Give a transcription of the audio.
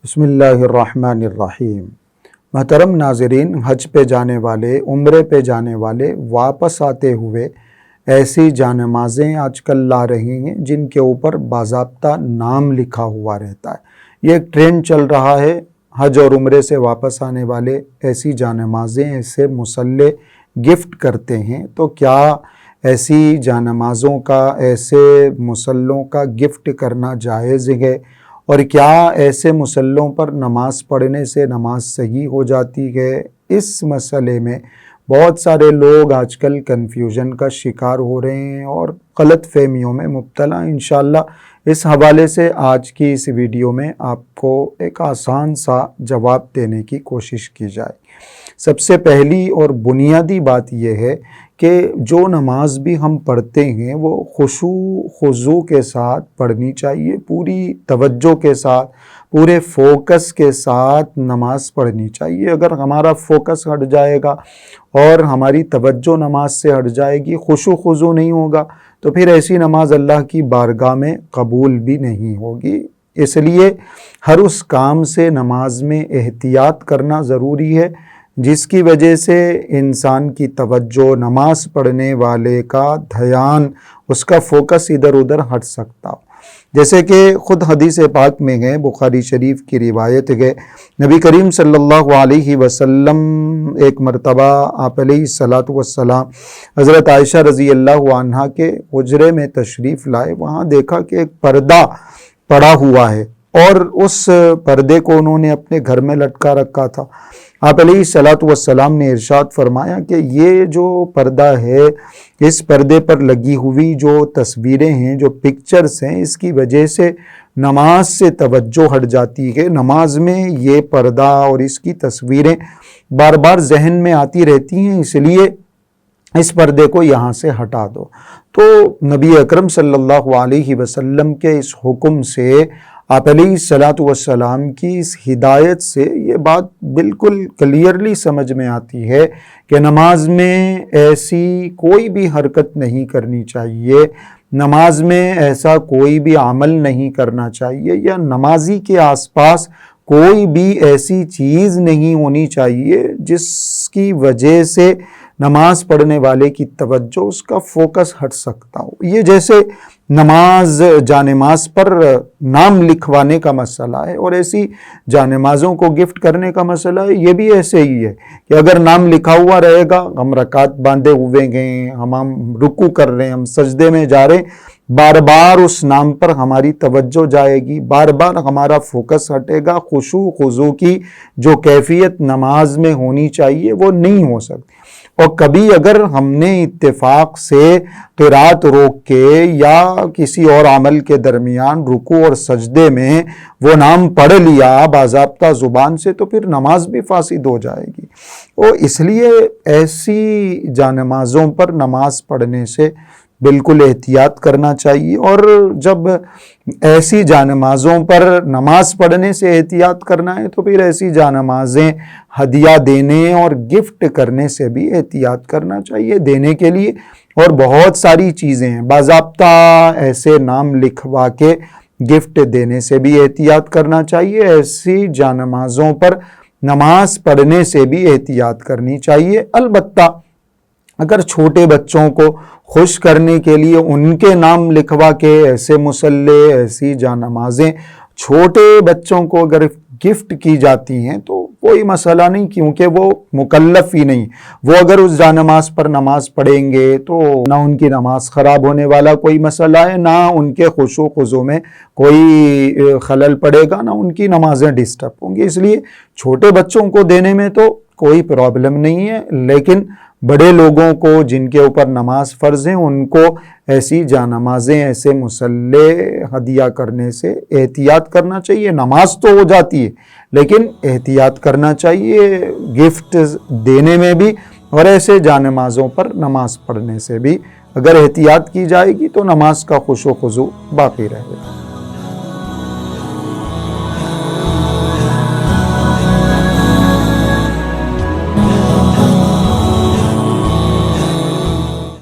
بسم اللہ الرحمن الرحیم۔ محترم ناظرین، حج پہ جانے والے، عمرے پہ جانے والے واپس آتے ہوئے ایسی جانمازیں آج کل لا رہی ہیں جن کے اوپر باضابطہ نام لکھا ہوا رہتا ہے۔ یہ ایک ٹرینڈ چل رہا ہے، حج اور عمرے سے واپس آنے والے ایسی جانمازیں، ایسے مصلے گفٹ کرتے ہیں۔ تو کیا ایسی جانمازوں کا، ایسے مصلوں کا گفٹ کرنا جائز ہے؟ اور کیا ایسے مصلوں پر نماز پڑھنے سے نماز صحیح ہو جاتی ہے؟ اس مسئلے میں بہت سارے لوگ آج کل کنفیوژن کا شکار ہو رہے ہیں اور غلط فہمیوں میں مبتلا۔ انشاءاللہ اس حوالے سے آج کی اس ویڈیو میں آپ کو ایک آسان سا جواب دینے کی کوشش کی جائے۔ سب سے پہلی اور بنیادی بات یہ ہے کہ جو نماز بھی ہم پڑھتے ہیں وہ خشوع خضوع کے ساتھ پڑھنی چاہیے، پوری توجہ کے ساتھ، پورے فوکس کے ساتھ نماز پڑھنی چاہیے۔ اگر ہمارا فوکس ہٹ جائے گا اور ہماری توجہ نماز سے ہٹ جائے گی، خشوع خضوع نہیں ہوگا، تو پھر ایسی نماز اللہ کی بارگاہ میں قبول بھی نہیں ہوگی۔ اس لیے ہر اس کام سے نماز میں احتیاط کرنا ضروری ہے جس کی وجہ سے انسان کی توجہ، نماز پڑھنے والے کا دھیان، اس کا فوکس ادھر ادھر ہٹ سکتا ہو۔ جیسے کہ خود حدیث پاک میں ہے، بخاری شریف کی روایت ہے، نبی کریم صلی اللہ علیہ وسلم ایک مرتبہ آپ علیہ الصلاۃ والسلام حضرت عائشہ رضی اللہ عنہا کے حجرے میں تشریف لائے۔ وہاں دیکھا کہ ایک پردہ پڑا ہوا ہے اور اس پردے کو انہوں نے اپنے گھر میں لٹکا رکھا تھا۔ آپ علیہ الصلاۃ والسلام نے ارشاد فرمایا کہ یہ جو پردہ ہے، اس پردے پر لگی ہوئی جو تصویریں ہیں، جو پکچرز ہیں، اس کی وجہ سے نماز سے توجہ ہٹ جاتی ہے۔ نماز میں یہ پردہ اور اس کی تصویریں بار بار ذہن میں آتی رہتی ہیں، اس لیے اس پردے کو یہاں سے ہٹا دو۔ تو نبی اکرم صلی اللہ علیہ وسلم کے اس حکم سے، آپ علیہ الصلاۃ والسلام کی اس ہدایت سے یہ بات بالکل کلیئرلی سمجھ میں آتی ہے کہ نماز میں ایسی کوئی بھی حرکت نہیں کرنی چاہیے، نماز میں ایسا کوئی بھی عمل نہیں کرنا چاہیے، یا نمازی کے آس پاس کوئی بھی ایسی چیز نہیں ہونی چاہیے جس کی وجہ سے نماز پڑھنے والے کی توجہ، اس کا فوکس ہٹ سکتا ہو۔ یہ جیسے جانماز پر نام لکھوانے کا مسئلہ ہے اور ایسی جانمازوں کو گفٹ کرنے کا مسئلہ ہے، یہ بھی ایسے ہی ہے کہ اگر نام لکھا ہوا رہے گا، ہم رکعت باندھے ہوئے گئے، ہم رکوع کر رہے ہیں، ہم سجدے میں جا رہے ہیں، بار بار اس نام پر ہماری توجہ جائے گی، بار بار ہمارا فوکس ہٹے گا، خشوع خضوع کی جو کیفیت نماز میں ہونی چاہیے وہ نہیں ہو سکتی۔ اور کبھی اگر ہم نے اتفاق سے قرات روک کے یا کسی اور عمل کے درمیان رکوع اور سجدے میں وہ نام پڑھ لیا باضابطہ زبان سے، تو پھر نماز بھی فاسد ہو جائے گی۔ اور اس لیے ایسی جانمازوں پر نماز پڑھنے سے بالکل احتیاط کرنا چاہیے۔ اور جب ایسی جانمازوں پر نماز پڑھنے سے احتیاط کرنا ہے تو پھر ایسی جانمازیں ہدیہ دینے اور گفٹ کرنے سے بھی احتیاط کرنا چاہیے۔ دینے کے لیے اور بہت ساری چیزیں ہیں، باضابطہ ایسے نام لکھوا کے گفٹ دینے سے بھی احتیاط کرنا چاہیے، ایسی جانمازوں پر نماز پڑھنے سے بھی احتیاط کرنی چاہیے۔ البتہ اگر چھوٹے بچوں کو خوش کرنے کے لیے ان کے نام لکھوا کے ایسے مصلے، ایسی جانمازیں چھوٹے بچوں کو اگر گفٹ کی جاتی ہیں تو کوئی مسئلہ نہیں، کیونکہ وہ مکلف ہی نہیں۔ وہ اگر اس جانماز پر نماز پڑھیں گے تو نہ ان کی نماز خراب ہونے والا کوئی مسئلہ ہے، نہ ان کے خشوع خضوع میں کوئی خلل پڑے گا، نہ ان کی نمازیں ڈسٹرب ہوں گی۔ اس لیے چھوٹے بچوں کو دینے میں تو کوئی پرابلم نہیں ہے، لیکن بڑے لوگوں کو جن کے اوپر نماز فرض ہیں ان کو ایسی جانمازیں، ایسے مصلے ہدیہ کرنے سے احتیاط کرنا چاہیے۔ نماز تو ہو جاتی ہے لیکن احتیاط کرنا چاہیے گفٹ دینے میں بھی، اور ایسے جانمازوں پر نماز پڑھنے سے بھی۔ اگر احتیاط کی جائے گی تو نماز کا خشوع خضوع باقی رہے گا۔